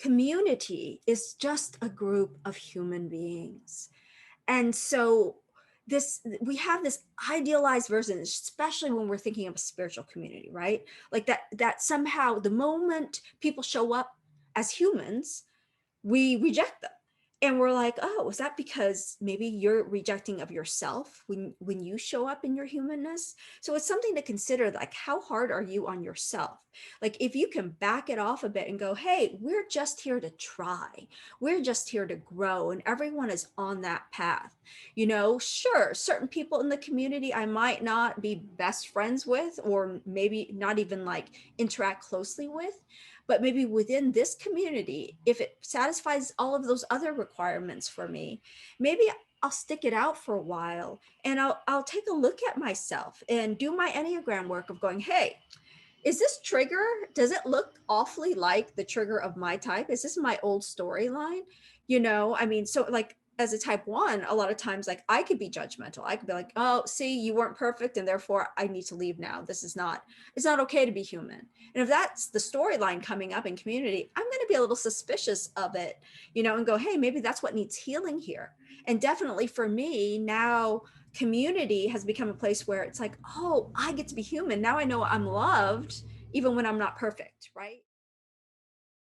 community is just a group of human beings. And so we have this idealized version, especially when we're thinking of a spiritual community, right? Like that somehow the moment people show up as humans, we reject them. And we're like, oh, is that because maybe you're rejecting of yourself when you show up in your humanness? So it's something to consider, like, how hard are you on yourself? Like, if you can back it off a bit and go, hey, we're just here to try, we're just here to grow, and everyone is on that path. Sure, certain people in the community I might not be best friends with, or maybe not even like interact closely with, but maybe within this community, if it satisfies all of those other requirements for me, maybe I'll stick it out for a while, and I'll take a look at myself and do my Enneagram work of going, hey, is this trigger, does it look awfully like the trigger of my type? Is this my old storyline? I mean, so like as a type 1, a lot of times, like, I could be judgmental. I could be like, oh, see, you weren't perfect, and therefore I need to leave now. It's not okay to be human. And if that's the storyline coming up in community, I'm going to be a little suspicious of it, and go, hey, maybe that's what needs healing here. And definitely for me now, community has become a place where it's like, oh, I get to be human. Now I know I'm loved, even when I'm not perfect, right?